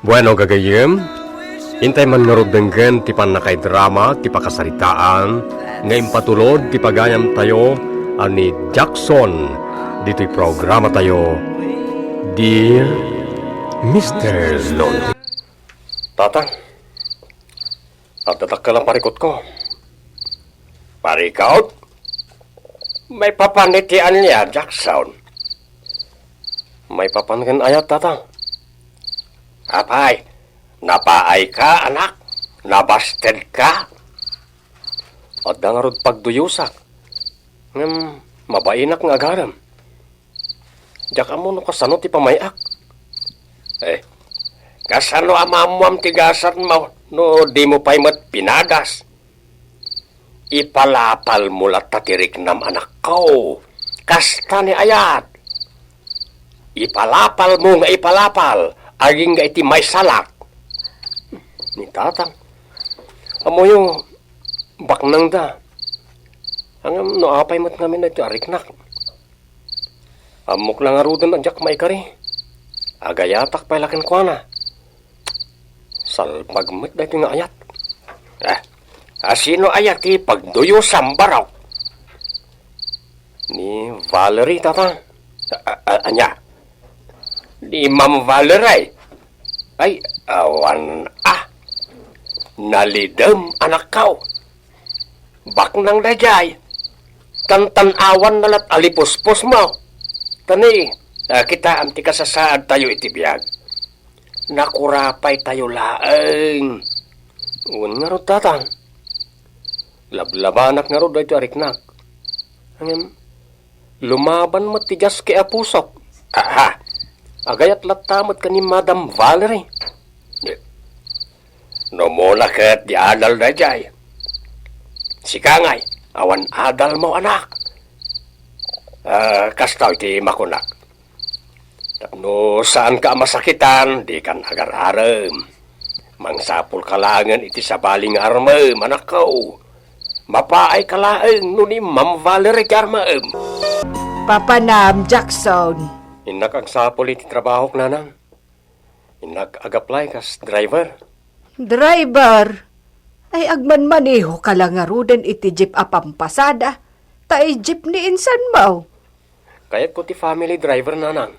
Bueno, gagayem, intay man nga denggen ti panakay drama, ti pakasaritaan, ngayon patulod ti pagayam tayo ani Jackson. Dito'y programa tayo, Dear Mr. Lonely. Tatang, at tatak ka lang parikot ko. Parikot? May papanitian niya, Jackson. May papangan ayat, tatang. Apay, napaay ka, anak. Nabasted ka. At dangarod pagduyusak. Mabainak nga agaram. Diyak mo no kasano ti pamayak. Kasano amamuam tigasan mo no di mo pa'y mat pinagas. Ipalapal mo lat tatirik nam anak ko. Kasta ni ayat. Ipalapal mo nga ipalapal. Aging nga iti may salak. Ni tatang. Amo yung baknang da. Ang no apay mat ngamin na iti ariknak. Amok lang arudan ang jak may kari. Agayatak pa'y lakin kwa na. Salpagmat da iti nga ayat. Asino ayat ti pagduyo sambaraw? Ni Valerie tatang. Anya? Ni Ma'am Valerie. Ay, awan nalidem anak kau. Baknang dajay. Tantan-awan nalat alipuspos mo. Tani, kita amti kasasaad tayo itibiyag. Nakurapay tayo laeng. Uwan nga ro tatang. Lablabanak nga ro dahito ariknak. Lumaban mo tigas kaya pusok. Agayat latamat ka ni Madam Valerie. No mula kat di adal na jay. Sikangay, awan adal mo anak. Kastaw iti makunak. No saan ka masakitan, di kan agar-arem. Mangsapul kalangan iti sabaling armem, anak ko. Mapaay kalaeng no ni Ma'am Valerie karmaem. Papanam, Jackson. Inak ang sapul iti trabaho nanang. Inak agaplay kas driver. Driver? Ay agman maneho ka lang nga ruden iti jeep apampasada. Tay jeep ni insan mo. Kayat ko ti family driver nanang.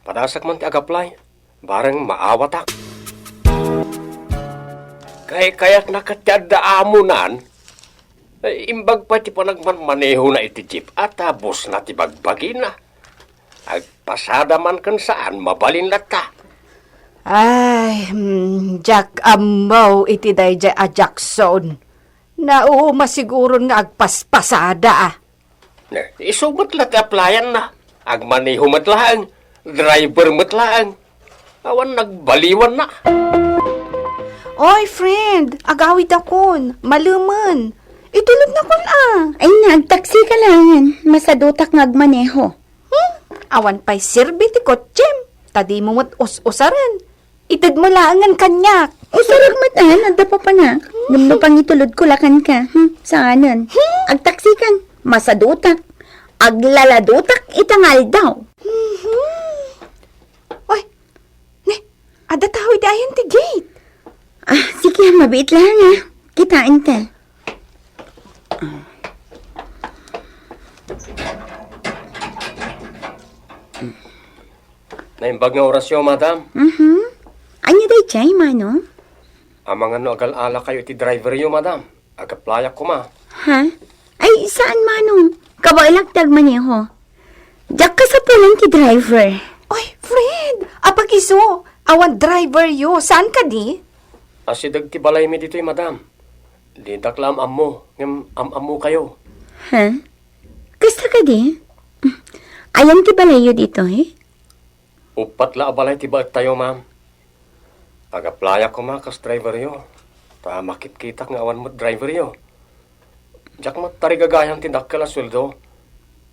Padasak man ti agaplay. Barang maawatak. Kayat nakatyada amunan. Imbag pa ti panagmanmaneho na iti jeep at bus na ti bagbagin na. Agpasada man kan saan, mabalin lata. Ay, Jack amaw iti dayjay a Jackson. Nauma siguro nga agpaspasada Isumat lat applyan na. Agmaneho matlaang, driver matlaang. Awan nagbaliwan na. Oy, friend, agawid akon, maluman. Itulog na kon Ay, nagtaksi ka lang. Masadutak ngagmaneho. Awan pa'y sirbi ti kotsem. Tadi mo mat us-usaran. Itid mo laangan kanyak. Usarag matan, adda pa na. Nung pang itulod ko lakan ka. Saanan? Agtaksikan. Masadutak. Aglaladutak itangal daw. Oy, ada tahoy dayan ti gate. Sige, mabiit lang Kitain ka. Naimbag nga orasyon, madam. Anya day chay, mano? Amang ano agal-ala kayo ti driver yo, madam. Agaplayak ko ma. Ha? Ay, saan, mano? Kabailagtag maneho. Diyak ka sa pulang ti driver. Oy, friend, apagiso. Awan driver yo. Saan ka di? Asidag ti balay mi dito'y, madam. Di daklam ammo. Ngam amamu kayo. Ha? Kasta ka di? Ayan ti balayo dito, Upat la abalay ti ba't tayo, ma'am. Agaplayak ko ma, kas driver yo. Ta makit-kitak nga awan mo driver yo. Diyak mo tarigagayan tindak ka la sweldo.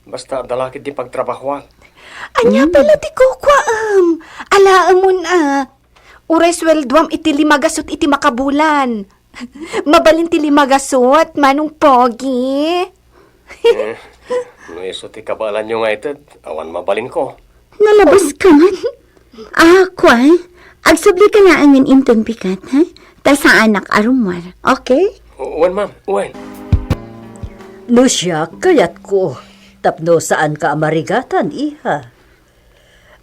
Basta dalakit di pagtrabahuan. Anya pala ti kukwaam. Alaam mo na. Uray sweldoam iti limagasot iti makabulan. Mabalin ti limagasot, manong pogi. No iso ti kabalan nyo nga ito, awan mabalin ko. Nalabas ka man? Kwan? Agsubli ka na ang intong pikat, ha? Ta sa anak arumar, okay? Uwan, ma'am. Uwan. No siya, kayat ko. Tapno saan ka amarigatan, iha.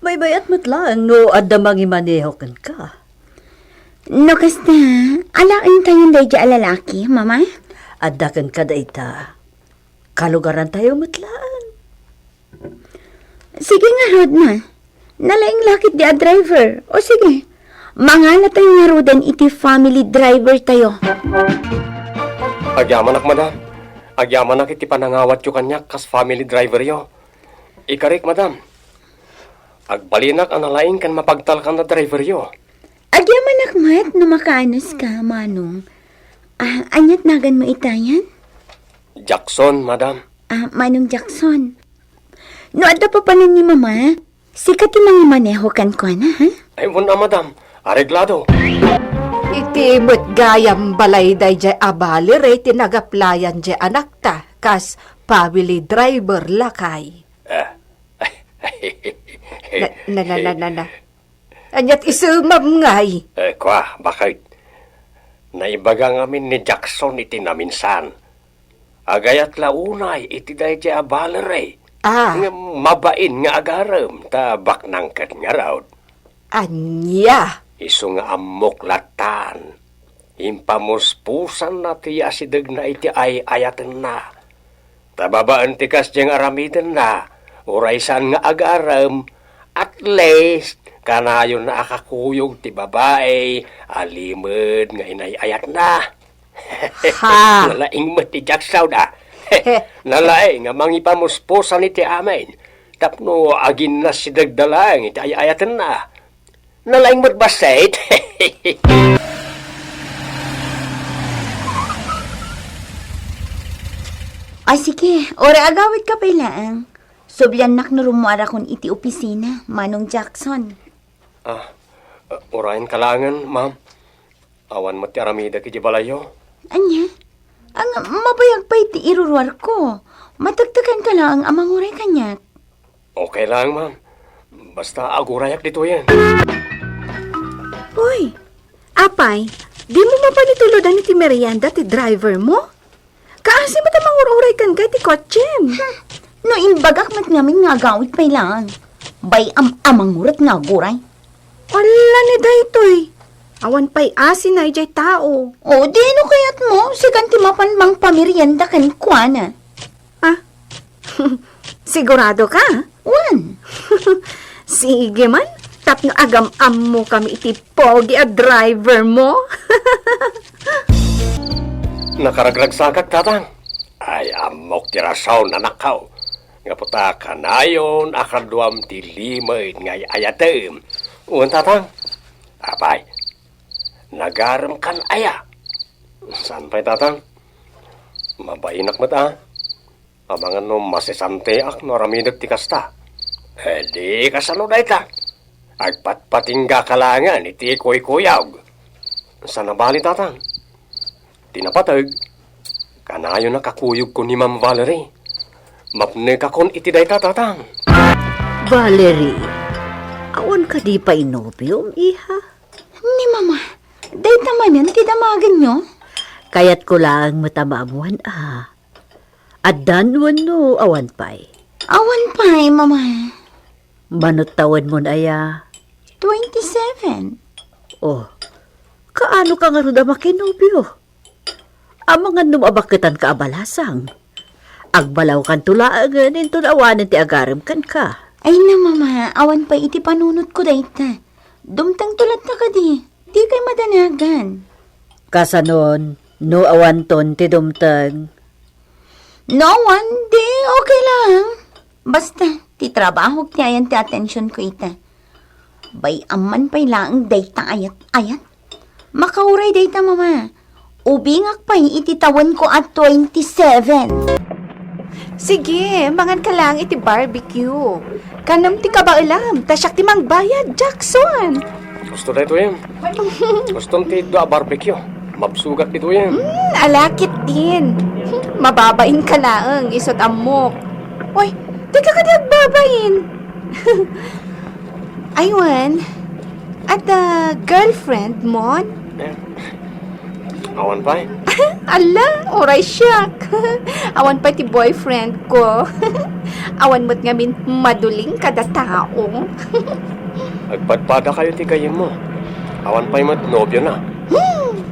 May bayat mo't lang, no adda mangimaneho kan ka. No, kasta, alain tayong day alalaki, mama? Adda kan ka da ita. Kalugaran tayo matlaan. Sige nga, Rod na. Nalaing lakit di a driver. O sige, mga na tayo nga rodan iti family driver tayo. Agyaman ak, madam. Agyaman ak iti panangawat yu kanya kas family driver yo. Ikarik, madam. Agbalinak ang nalaing kan mapagtalkan na driver yo. Agyaman akmat na makaanos ka, manong. Anyat nagan mo itayan? Jackson, madam. Manong Jackson. No, adda pa panan ni mama. Sikat yung mga maneho kan ko na, ha? Ay, muna, madam. Areglado. Iti mo't gayam balay day jay abalire tinagaplayan jay anak ta. Kas family driver lakay. Na. Anyat isumam ngay. Kwa, bakit? Naibaga ngamin ni Jackson iti naminsan. Agayat launay iti day jay abalere. Nga mabain nga agaram ta baknangkat nga raw. Anya. Isu nga amok latan. Impamuspusan na ti asidag na iti ay ayaten na. Tababaan ti kas diyang aramiden na. Uraysan nga agaram. At least, kanayon na akakuyog ti babae. Alimod nga inayayat na. Ha? Nalaing mo ti Jackson na. Nalaing nga mangipamuspusan iti amin. Tapno agin na si dagdalang iti ayayaten na. Nalaing mo't basit. Ay, sige. Ora agawit ka pa ilang. Sobyan nak na rumuara kon iti opisina, Manong Jackson. Urayan kalangan, ma'am. Awan mo ti aramida ki balayo. Anya? Ang mabayag pa iti iruruar ko. Matagtagan ka lang ang amang uray kanyak. Okay lang, ma'am. Basta agurayak dito yan. Uy, apay, di mo mapanitulodan iti merienda ti driver mo? Kaasi mo tamang ururay kan ka ti kotsem. No, imbagak mat ngamin nga gawit pa ilang. Bay amang urat nga guray. Wala ni daytoy. Awan pa'y asin na ijay tao. O, di no kayat mo, sigan ti mapanbang pamerienda kan kuana. Sigurado ka? Wan. Sige man, tapno agam-am mo kami iti pogi a driver mo. Nakaragragsakak, tatang. Ay, amok ti rasaw na nakaw. Nga puta kanayon, akaduam ti limay ngay ayatem. Uwan, tatang. Apay, nagaram kan aya. Saan pa'y tatang? Mabainak mata. Amangan no masisante ak no ramidag ti kasta. Di kasano da ita. Agpatpatingga kalangan iti kuy-kuyaw. Sa nabali tatang. Tinapatag. Kanayo nakakuyog ko ni Ma'am Valerie. Mapne ka kon iti day tatang. Valerie, awan ka di pa inobium, iha? Ni mama, day tamanan ti damagan nyo. Kayat ko lang matamamuan, At danwan no, awan pa'y. Awan pa mama. Manot tawan mo na aya. 27. Oh, kaano ka nga ruda makinobyo? Amangan numabakitan ka abalasang. Agbalaw kan tulaagan, into awanan ti agaram kan ka. Ay na mama, awan pa iti panunot ko dayta. Dumtang tulat na ka di. Di kay madanagan. Kasanon, no awan ton ti dumtang. No one, di okay lang. Basta, ti trabaho ti ayan ti atensyon ko ita. Bay aman pa'y laang dayta ayat. Makauray dayta mama. Ubingak pa'y ititawan ko at 27. Sige, mangan ka lang iti barbecue. Kanam ti kabailam, tasyak ti mangbayad, Jackson. Gusto na ito yan. Gusto ti do barbecue. Mabsugat dito yan. Alakit din. Mababain ka laang, isot amok. Uy, di ka agbabain. Aywan, At girlfriend mo? Awan pa eh. Ala, oray siya. Awan pa ti boyfriend ko. Awan mo't ngamin maduling kada tao. Agpadpada kayo ti gayem mo. Awan pa yung nobyo na.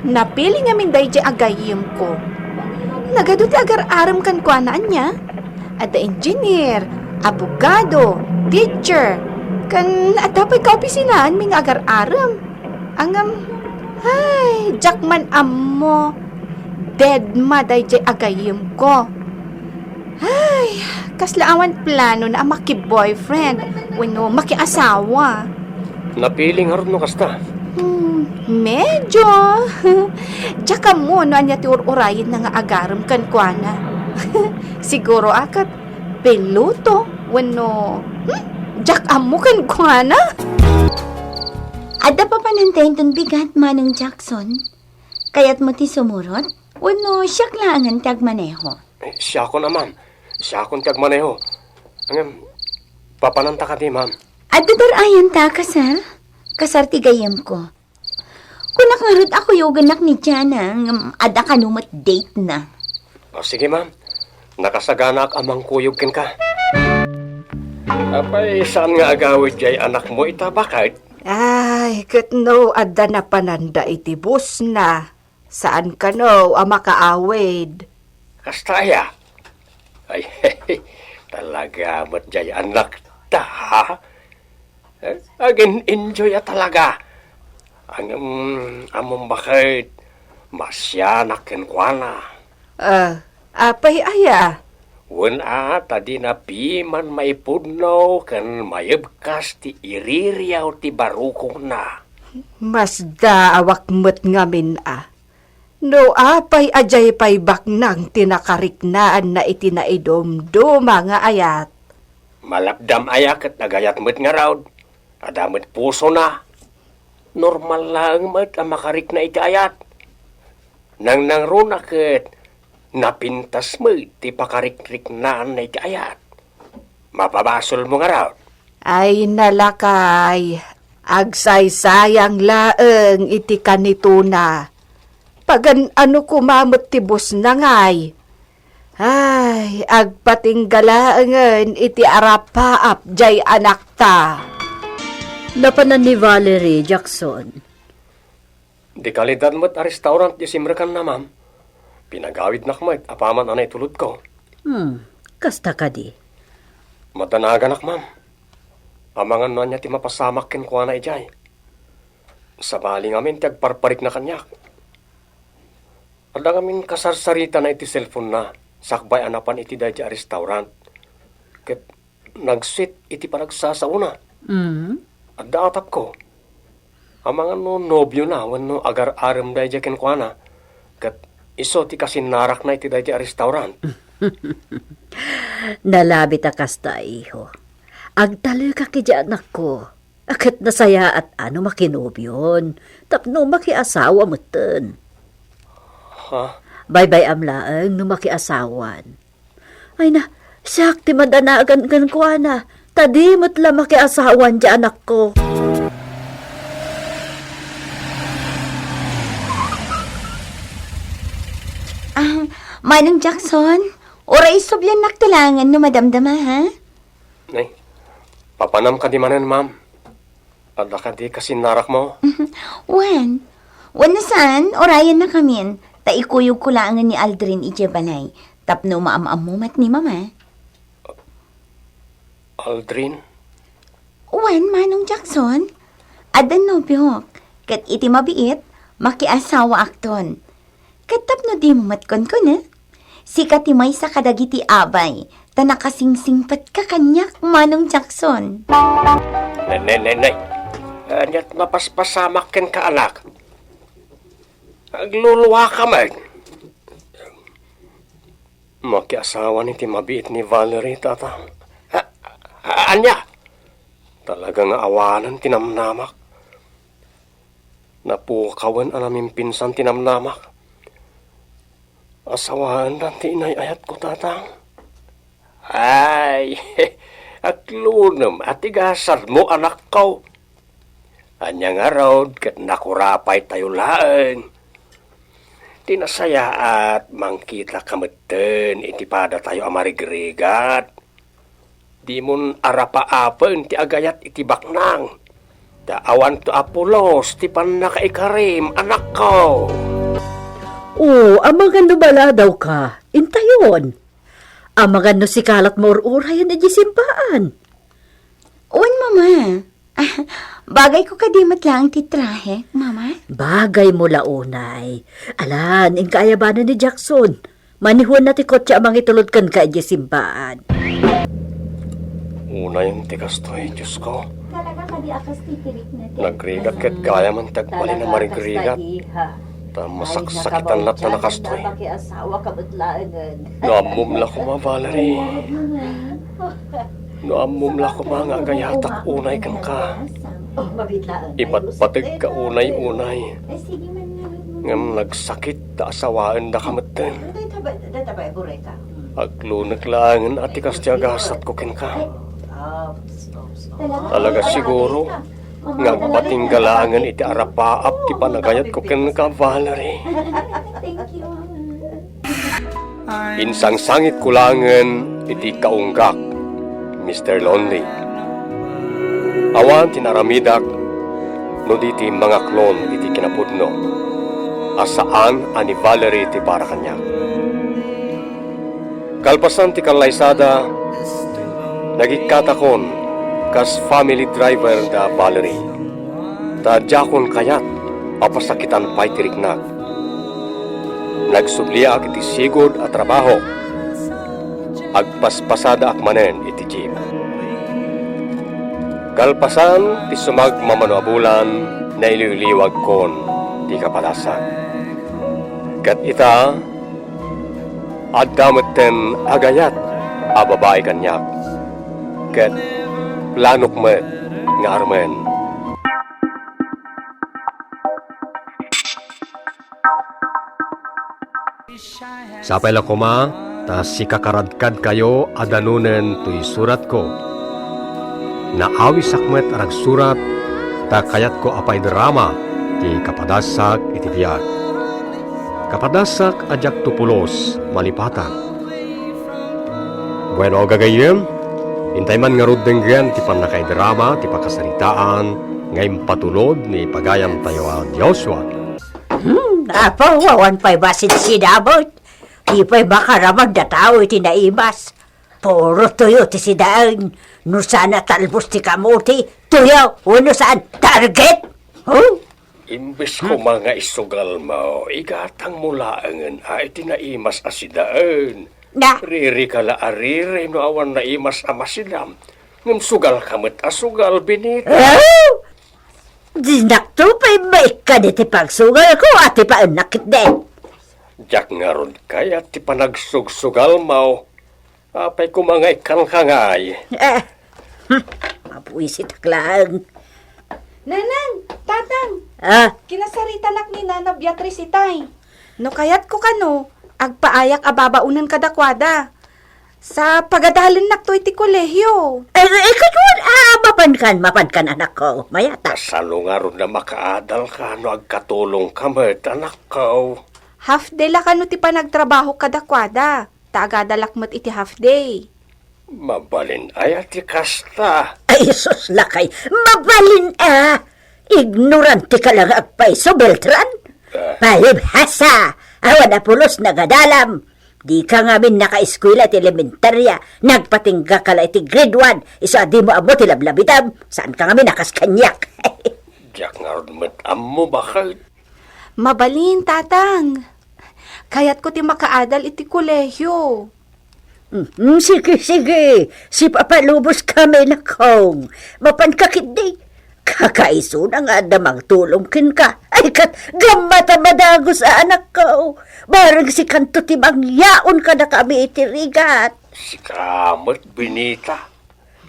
Napili ngamin dahi di agayim ko. Nagado ti agar-aram kan kuanaan niya. At engineer, abogado, teacher. Kan at dapat kaopisinaan ming agar-aram. Ay, jakman ammo. Dead ma dahi di agayim ko. Ay, kaslaawan plano na maki-boyfriend. Wano, maki-asawa. Napiling harap no kasta. Medyo. Tsaka mo, no, anya ti urayin na nga agaram kan kwa na. Siguro akat, peluto, wano, jak amo kan kwa na. Ada pa panantayin ton bigat, Manong Jackson. Kaya't mo ti sumurot, wano siyak langan tag maneho. Siya ko na, ma'am. Siya akong tiyagmaneho. Papananta ka di, ma'am. At dudarayan ta, kasar? Kasar ti gayam ko. Kunak nga rin ako yung ganak ni Jana, ada ka numat date na. O, sige, ma'am. Nakasagana ak amang kuyog ken ka. Apay, saan nga agawid jay anak mo ita bakit? Ay, katno, adda na pananda iti bus na. Saan ka no, ama kaawid? Kastaya. Ay, talaga mo't jay anak ta, ha? Agin enjoy talaga. Among bakit masyanak ken kuana. Apay aya. Tadi na piman may pudno kan mayabkas ti iririyaw ti barukong na. Masda awak mo't ngamin No, apay ajay pay baknang tinakariknaan na itinaidomdo mga ayat. Malapdam ayak at nagayat mo't nga raud. Adamot puso na. Normal lang mo't ang makarik na iti ayat. Nang runakit, napintas mo ti pakarik-rik na iti ayat. Mapabasol mo nga raud. Ay nalakay, agsaysayang laeng iti kanito na. Pagan ano kumamot ti bus na ngay. Ay, agpatinggalaangan iti arapaap jay anak ta. Napanan ni Valerie Jackson. Di kalidad mo't a restaurant di simrekan na, ma'am. Pinagawid na kmat, apaman anay tulad ko. Kasta ka di. Matanaga nak, ma'am. Amangan na niya ti mapasamak ken kuha na ijay. Sa bali ngamin ti agparparik na kanyak. Ada ngamin kasarsarita na iti cellphone na. Sakbay anapan iti dahi restaurant. Ket nagsit iti panagsasauna. Ada atap ko. Amangan no nobyo na wano agar-aram dahi ken kuha na. Ket iso ti kasinarak na iti dahi restaurant. Nalabit a kasta, iho. Agtaloy ka kidya anak ko. Akat nasaya at ano makinobyon. Tapno makiasawa mo ten. Ha? Bye-bye amlaang no makiasawan. Ay na, siyak ti madanagan kan ko na. Tadi mo't la makiasawan di anak ko. Manong Jackson, oray sobyan naktalangan no madamdama, ha? Nay, papanam ka di manan, ma'am. Ada ka di kasinarak mo. Wan na saan, orayan na kamin. Taikuyog ko lang ni Aldrin Ijebalay. Tapno maamamumat ni mama. Aldrin? Wan, Manong Jackson. Adan no, bihok. Kat iti mabiit, makiasawa akton. Kat tapno di mo matkon ko na. Sikat imay sa kadagiti abay. Ta nakasingsingpat ka kanyak, Manong Jackson. Nay. Anyat mapaspasamak ken ka anak. Agluluwa ka man. Makiasawa ni timabiit ni Valerie, tata. Anya? Talagang awanan tinamnamak. Napukawan anamin pinsan tinamnamak. Asawahan lang tinayayat ko, tata. Ay, aglunam at igasar mo anak ko. Anya nga raw, kat nakurapay tayo laeng. Tinasaya at mangkita kameten, iti pada tayo amarigrigat. Di mon arapa-apen, ti agayat iti baknang. Awan to Apolos, ti pan nakaikarim, anak ko. Oo, amagan no bala daw ka. Intayon. Amagan no si kalat mo urayan na simbahan. Uwan, mama. Bagay ko kadimat lang titrahe, mama. Bagay mo launay. Alan, inkayabanan ni Jackson. Manihuan na ti kotse amang itulod kan ka di simbahan. Una yung tikas to Diyos ko. Talaga kadi akas titirik na Nagrigat ket kaya man tagpali na marigrigat. Masaksakitan lat na nakastoy. asawa kabutlaangan. Naamumla ko ma, Valerie. Naamumla ko mga agayatak unay kan ka. Oh, mabitlaan. Iba't patig ka unay-unay. Sige man nga. Ngam nagsakit ta asawaan da kameten. Databay, bureka. Aglunak langan at ikas tiyagasat ko ken ka. Talaga siguro, ngagpatinggalangan iti arapaap ti panagayat ko ken ka, Valerie. Thank you. Insang sangit kulangan iti kaunggak, Mr. Lonely. Awan tinaramidak, no diti mga klon iti kinapudno. Asaan ani Valerie ti para kanya. Kalpasan ti kalaysada, nagikatakon kas family driver da Valerie. Tadjakon kayat apasakitan pa'y tiriknag. Nagsubliak iti sigod at trabaho. Agpaspasada akmanen iti jeep. Kalpasan ti sumagmamanoabulan na ililiwag kon ti kapalasan. Kat ita, adameten agayat a babae kanyak. Ket planok met nga armen. Sapay la kuma, ta sikakaradkad kayo adanunen tuy surat ko. Naawi sakmet arag surat, ta kayat ko apay drama, ti kapadasak iti biyag. Kapadasak ajak tupulos, malipatan. Bueno, gagayem, hintay man nga rudenggen ti panakay drama, ti pakasaritaan, ngayon patulod ni pagayam tayo ang Joshua. Apo, wawan pa'y basit sinabot. Di pa'y makaramag na tao iti naimas. Puro tuyo ti sidaan. No sana talbos ti kamuti. Tuyo, uno saan target. Oh? Imbes ko mga isugal mo, igatang mula ang ay tinaimas asidaan. Na, Riri kala ariri no awan na imas amasidam. Ngam sugal kamot asugal binita. oh? Dinakto pa'y maikan iti pagsugal ko at ipaunakit din. Jak nga ron kaya ti panagsugsugal mo. Apay ko mga ikan kangay. Mapuisit aklang. Nanang, tatang, kinasaritanak ni Nana Beatrice itay. No kayat ko kano, agpaayak ababaunan kadakwada. Sa pagadalan nak to iti kolehyo. Mapan kan anak ko. Mayata. Kasalo nga ron na makaadal ka no agkatulong kamet anak ko. Half day la kano ti panagtrabaho kadakwada. Tagadalakmat iti half day. Mabalin ay ati kasta. Ay, sus lakay. Mabalin Ignorante ka lang agpaiso, Beltran. Palibhasa. Awan na pulos nagadalam. Di ka nga min naka-eskwela at elementarya. Nagpatingga ka la iti grade 1. Isa di mo amo tilablabitam. Saan ka nga min nakaskanyak? Jak nga ron met amo bakit? Mabalin, tatang. Kayat ko ti makaadal iti kolehyo. Sige. Si Papa Lubos kami na kong. Mapankakit di. Kakaiso na nga damang tulong kin ka. Ay kat, gamata madago sa anak ko. Barang si kanto timang yaon ka na kami itirigat. Si kamet binita.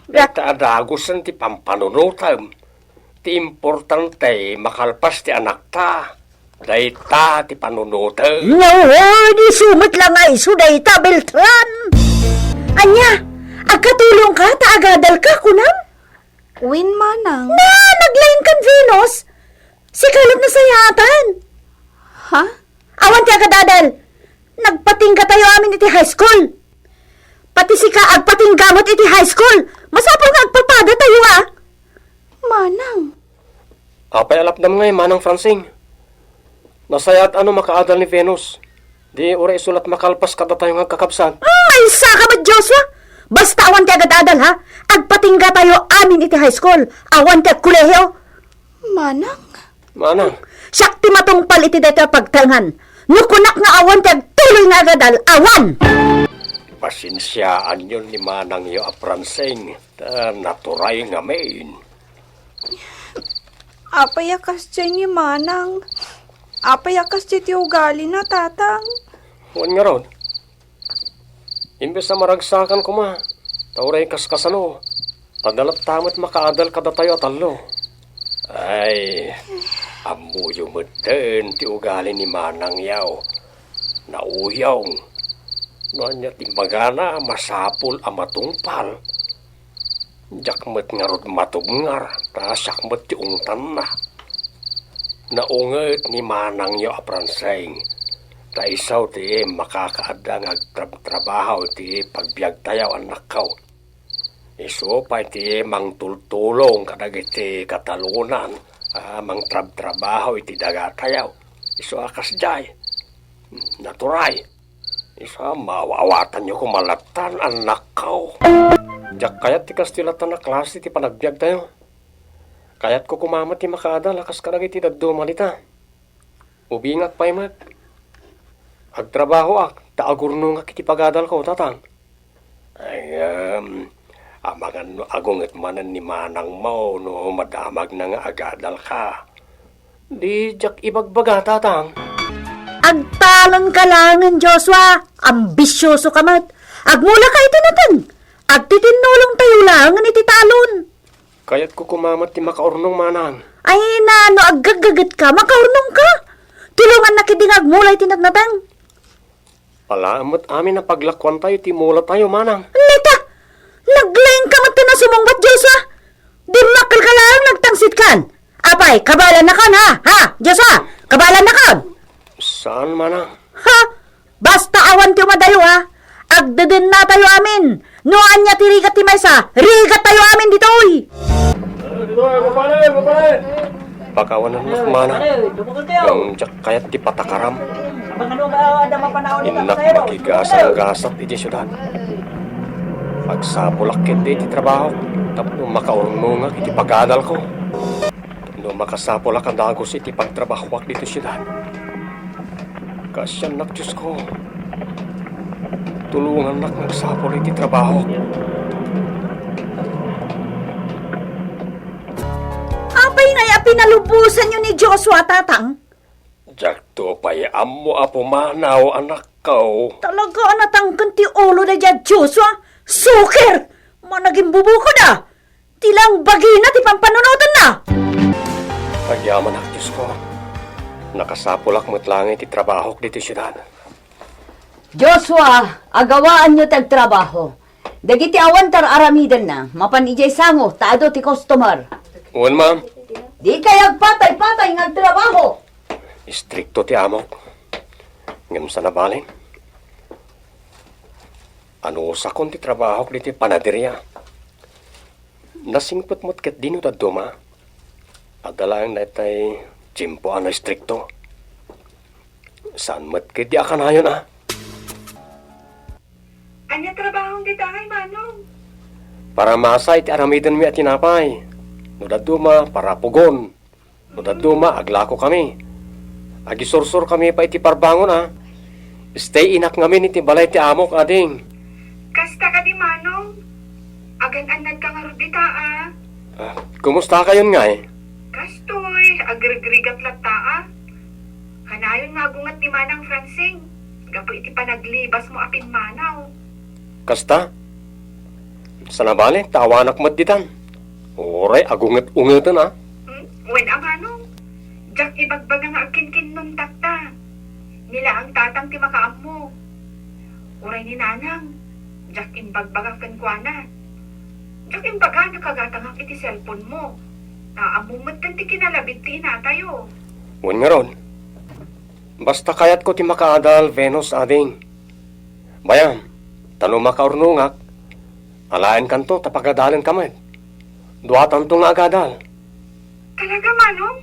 Data adagosan ti pampanunutam. Ti importante makalpas ti anak ta. Dayta ti panunutam. No, di sumit lang ay suday ta, Beltran. Anya, agkatulong ka, taagadal ka, kunam? Win manang. Naglain kan Venus. Si kalot na sayatan. Ha? Awan ti agadadal. Nagpatingga tayo amin iti high school. Pati si ka agpatinggamot iti high school. Masapol nga agpapada tayo Manang. Apay alapdam ngay, Manang Francing. Nasayat ano makaadal ni Venus. Di ura isulat makalpas kada tayo nga kakabsan. Ay, saka ba, Joshua? Basta awan ti agadadal, ha? Agpatingga tayo amin iti high school. Awan ti agkuleyo. Manang. Manang, Siyak ti matungpal iti dito pagtangan. Nukunak nga awan ti agtuloy nga agadal. Awan! pasinsyaan yun ni Manang yo a Francing. Naturay nga main. Apayakas dyan ni Manang. Apayakas dyan ti ugali na, tatang. Huwag nga ron. Imbes na maragsakan ko ma. Tauray kaskasano. Padalat tamat makaadal kada tayo at alo. Ay, amuyo mo din ti ugali ni Manang yaw. Nauyaw. Noanya timbagana masapul amatungpal. Jakmet ngarod matubngar. Tasakmet ti ungtan na. Naunget ni Manang yo apranseng. Taisaw ti makakaadang agtrabaho ti pagbiag tayaw anak kaw. Iso pa iti mang tultulong kadag iti katalunan. Mang trabaho iti dagatayaw. Iso akas jay. Naturay. Isa mawawatan nyo kumalatan anak kaw. Diyak kayat ti kastilatan na klase ti panagbiag tayo. Kayat ko kumamat ti makaada lakas kadag iti daddumalita. Ubingak pa'y mat. Agtrabaho taagurno nga kiti pagadal ko, tatang. Ay, amangan no agunget manan ni Manang mo no madamag na nga agadal ka. Di jak ibagbaga, tatang. Agtalon ka langan, Joshua. Ambisyoso ka mat. Agmula ka iti natan. Agtitinulong tayo langan iti talon. Kayat ko kumamat ti makaurnong Manang. Ay na, no agagagat ka, makaurnong ka. Tulungan na kiting agmula iti nagnatang. Palaamot amin na paglakwan tayo, timula tayo, Manang. Neta, naglaing ka mat na sumungbat, Joshua. Di makal ka lang nagtangsit kan. Apay, kabalan na kan, ha, Joshua, kabalan na kan. Saan, Manang? Ha, basta awan ti umadayo, ha. Agdadin na tayo amin. Noan niya ti rigat ti maysa, rigat tayo amin ditoy. Pakawanan mo, Manang. Yung jak kayat di patakaram. Inak magigasang-gasat iti syudad. Pagsapulakit di trabaho. Tapno makaurnong nga iti pagadal ko. Tapno makasapulak ang dagos iti pagtrabahwak dito syudad. Kasyan nak Diyos ko. Tulungan nak nagsapul iti trabaho. Apay na pinalubusan nyo ni Joshua, tatang. Jakto pa'y amo apo manaw anak ko. Talaga natangkan ti ulo na dyan, Joshua. Suker! Managing bubuko na. Tilang bagi na ti pampanunutan na. Pagyaman ak Diyos ko. Nakasapulak mo't lang iti trabaho dito syudad. Joshua, agawaan nyo tagtrabaho. Dagiti awantar aramidan na, mapanijay sango, taado ti customer. Uwan, ma'am. Di kayag patay-patay ng trabaho. Istrikto ti amok. Ngam sa nabalin. Ano sa kon ti trabaho dito panaderya. Nasingpot mo't ket dino da duma. Adalang na itay jimpo ano istrikto. Saan mo't ket di akanayon Anya trabahong di tangay, Manong? Para masay ti aramidan mi at tinapay. No da duma para pugon. No da duma aglako kami. Agisursur kami pa iti parbangon Stay inak ngamin iti balay ti amok ading. Kasta ka di, Manong. Agan-anad ka nga rudita, Kumusta kayon nga Kastoy, agrigrigat latta, Kanayon nga gungat ni Manang Francing. Gapo iti panaglibas mo apin manaw. Kasta? Sa nabali, tawanak maditan. Oray, agunget-ungetan Wen ang Manong. Jack ibagbaga nga agkinkin nung takta. Nila ang tatang ti makaam mo. Uray ni Nanang. Jack imbagbaga kankwana. Daking baga nakagatangak iti cellphone mo. Naamumad kan ti kinalabit ti inatayo. Wan nga ron. Basta kayat ko ti makaadal Venus ading. Bayam, tano makaurnungak. Alain kanto tapagadalan kamay. Duatan to nga agadal. Talaga, Manong?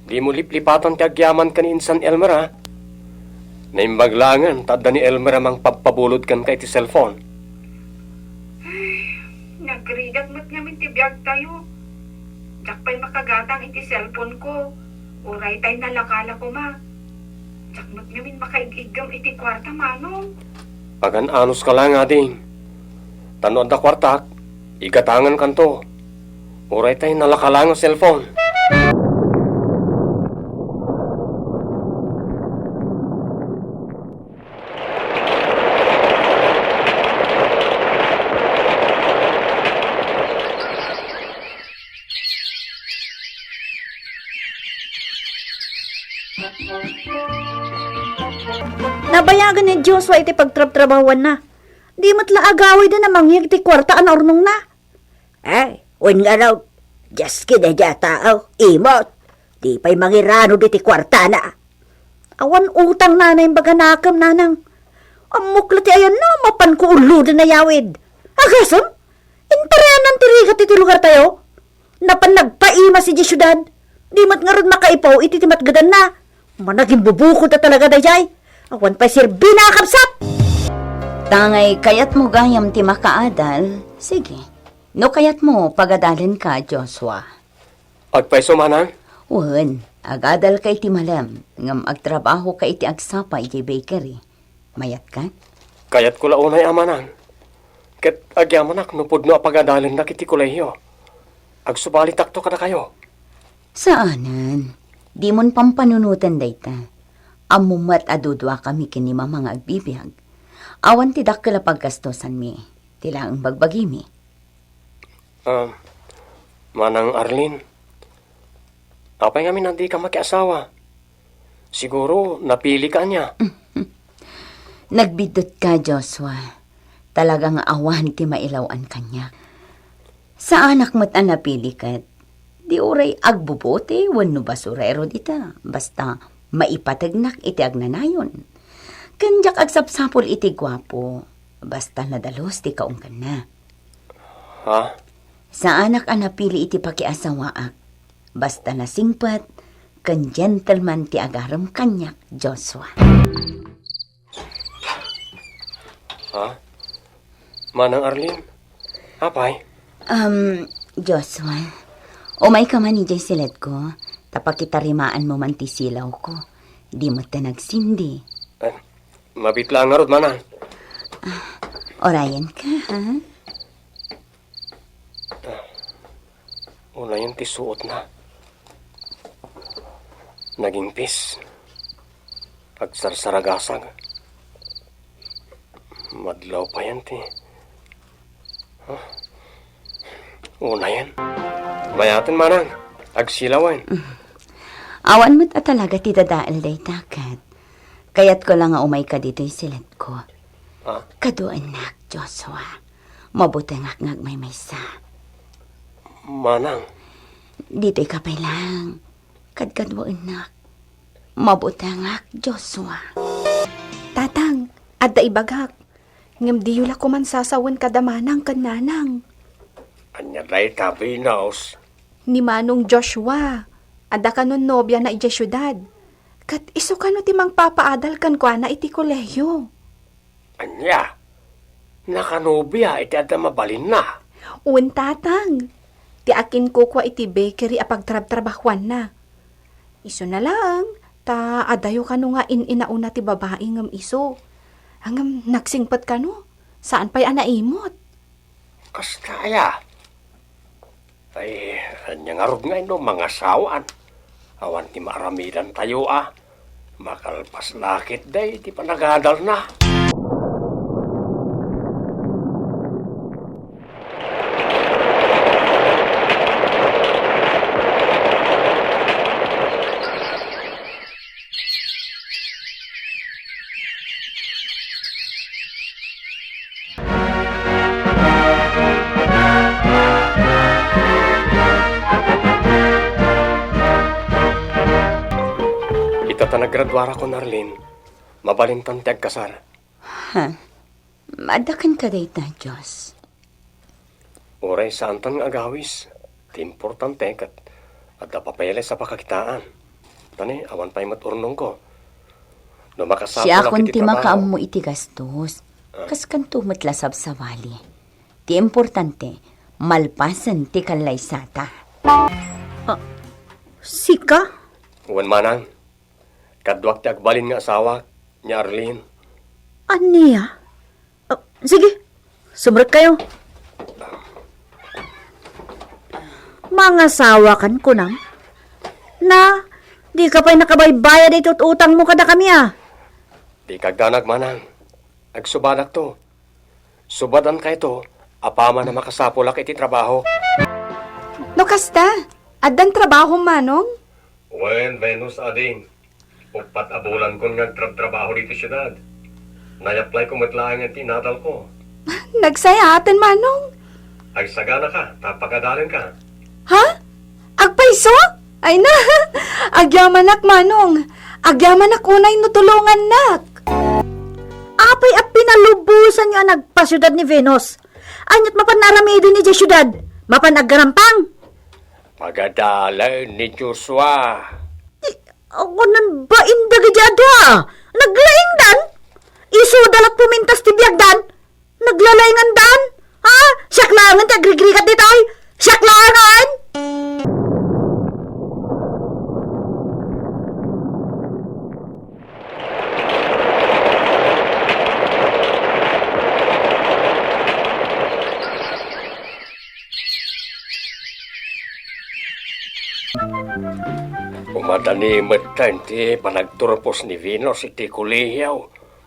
Di mo liplipatan ti agyaman ka ni Insan Elmer ha. Naimbaglangan, tadda ni Elmer amang pagpabulod kan ka iti cellphone. Nagrigat mo't ngamin ti biyag tayo. Jak pa'y makagatang iti cellphone ko. Uray tay nalakala ko ma. Jak mo't ngamin makaigigam iti kwarta, Manong. Pagan anos ka lang ading. Tanood da kwartak, igatangan kanto. Uray tay nalakalang ang cellphone. Nabayagan ni Joshua iti pagtrab-trabawan na. Di matla agaway da namang iti kwarta an ornong na. Ay, wen nga raw, just kinadya tao, imot. Di pa'y mangirano di ti kwarta na. Awan utang na na yung baga nakam nanang. Amukla ti ayan no, mapan ko ulo din na yawid. Agasam, interanan ti rigat iti lugar tayo. Napan nagpaima si di syudad. Di mat nga ron makaipaw iti timat gadan na. Managing bubuko ta talaga dayay. Awan pa'y sirbi na kapsat. Tangay kayat mo gayam ti makaadal, sige. No kayat mo pagadalin ka, Joshua. Agpaiso manang, Wen, agadal kay ti malam, ngam agtrabaho kay ti agsapa iti bakery. Mayat ka? kayat ko launay amanang. Ket agyamanak nupod no apagadalin na kiti kolehiyo. Agsubalit takto kada kayo. Saanan? Di mon pampanunutan dayta. Amumat adudwa kami kini mga agbibiyag. Awan ti dakkel paggastosan mi. Tila ang bagbagi mi. Manang Arlene, apay ngamin hindi ka makiasawa. Siguro napili ka niya. Nagbidot ka, Joshua. Talagang awan ti mailawan kanya. Sa anak mo't ang napili kat, di uray agbubote, wano basurero dita. Basta maipatagnak iti agnanayon. Kanjak agsapsapol iti gwapo. Basta nadalos ti kaungkan na. Ha? Sa anak ang napili iti pakiasawaak. Basta nasingpat, kan gentleman ti agaram kanyak, Joshua. Ha? Manang Arlene, apay? Joshua, umay ka man ni Jaysilet ko, tapakitarimaan mo man ti silaw ko. Di mo ta nagsindi. Mabitla nga rod, manang. Orayan ka, ha? Una yung tisuot na. Naging pis. Pagsarsaragasag. Madlaw pa yan, ti. Huh? Una yan. Bayatin, manang. Agsilawan. Awan mo't at talaga ti dadaal day takat. Kaya't ko lang nga umay ka dito'y silet ko. Ha? Kado anak, Joshua. Mabuti ngak may maysa. Manang. Dito'y kapay lang. Kadkadwa anak. Mabuti ngak, Joshua. Tatang, adda ibagak. Ngam di yula ko man sasawan kadamanang kananang. Anya day tabinos. Ni Manong Joshua. Adda ka nun nobya na ija syudad. Kat iso ka no timang papaadal kan kwa na iti kolehiyo. Anya. Nakanobya iti adda mabalin na. Uwan tatang. Ti akin ko kwa iti bakery apagtrab-trabakwan na. Iso na lang. Ta adayo ka no nga inauna ti babae ngam iso. Hanggang nagsingpat ka no. Saan pa'y anaimot? Kastaya. Ay, anya nga rod nga ino, mga sawaan. Awan ti maramidan tayo Makalpas lakit day, ti panagadal na. Kata naggraduara ko, Narlin, mabalintan ti agkasar. Ha? Madakan ka dayta, Diyos. Uray saan tan nga agawis. Ti importante kat at papayala sa pakakitaan. Tani, awan pa'y maturnong ko. No makasapo Siya lang kun iti ti trabaho. makaam mo iti gastos. Kas kanto matlasab sa wali. Ti importante, malpasan ti kalaysata. Sika? Uwan manang, kadwak ti agbalin nga asawa niya Arlene. Aniya? Sige, sumrot kayo. Mga sawa kan kunam. Na, di ka pa'y nakabaybayad ito't utang mo kada kami ah. Di kagdanag manang, agsubadak to. Subadan ka ito, apama na makasapulak iti trabaho. No kasta, adan trabaho manong? Wen, Venus ading. Upat abulan ko nga trabaho dito syudad. Nay-apply ko matlaang ang tinadal ko. Nagsayatan manong? Ay sagana ka, tapagadalin ka. Ha? Agpaiso? Ay na, agyamanak manong. Agyamanak unay no tulungan nak. Apay at pinalubusan niyo ang nagpasyudad ni Venus. Anyat mapanaramido ni Diyos syudad. Mapanagarampang. Pagadalay ni Joshua. Ako nan ba indaga jado ah? Naglaing dan? Iso dalat pumintas ti biyagdan? Naglalaingan dan? Ha? Syaklangan ti agrigrigat ditoy? Syaklangan? Umadani metan ti panagturpos ni Venus iti kuliyaw.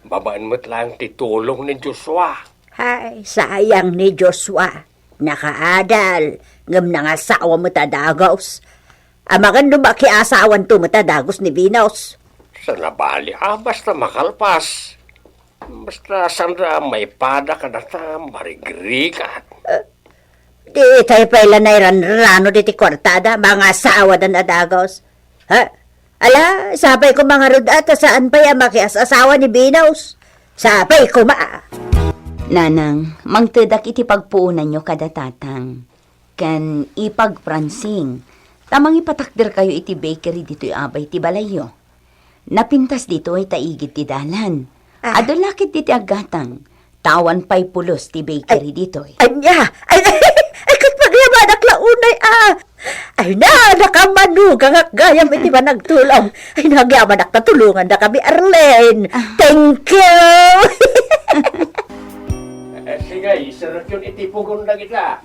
Babaan met lang ti tulong ni Joshua. Ay, sayang ni Joshua. Nakaadal. Ngam na nga asawa mo tadagos. Amakan lumaki asawan to matadagos ni Venus. Sa nabali basta makalpas. Basta sandra may pada ka na ta, marigrigat. Di tayo pala na iran-rano di ti kwartada, mga asawa dan adagos. Ha? Ala, sabay ko mga rudat, saan pa yung makias-asawa ni Venus? Sabay ko Nanang, mangtedak iti pagpuunan nyo kada tatang. Kan ipagpransing. Tamang ipatakder kayo iti bakery dito abay ti balayo. Napintas dito ay taigid ti dalan. Adolakit ti agatang. Tawan pa'y pulos ti bakery dito. Anya! Ay, kung pagyaman launay Ay na, nakamanugang at gayam iti ba nagtulong. Ay nagyaman natulungan na kami, Arlene. Thank you! Sige, isarap yun itipugon na kita.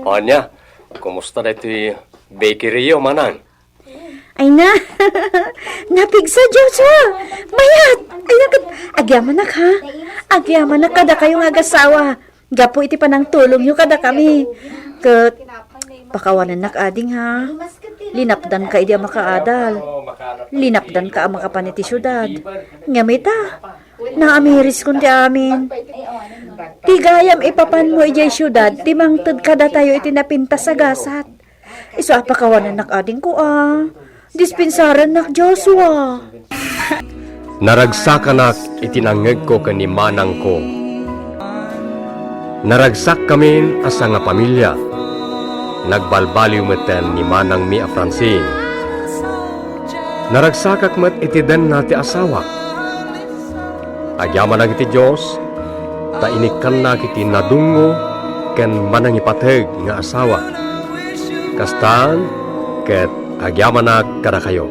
Anya, kumusta na iti bakery yo, manang? Ay na, napigsa Joshua. Mayat! Ay nakat, agyaman na ka. Agyaman na kada kayong agasawa. Gapo iti panang tulong nyo kada kami. Kat, pakawanan na ading ha. Linapdan ka idi makaadal. Linapdan ka ang makapaniti syudad. Ngamita, naamiris kundi amin. Tigayam ipapan mo ijay syudad, timangtad kada tayo itinapintas sa gasat. Iso apakawanan na ading ko Dispensaran nak Joshua. Naragsakan itinangeg ko kani manang ko. Naragsak kami asa nga pamilya. Nagbalbaliw meten ni manang mi a Francine. Naragsakak met iti den nati asawa. Agyaman na kiti Diyos, ta inikan na kiti nadungo ken manang ipateg nga asawa. Kastan, ket agyaman na kada kayo.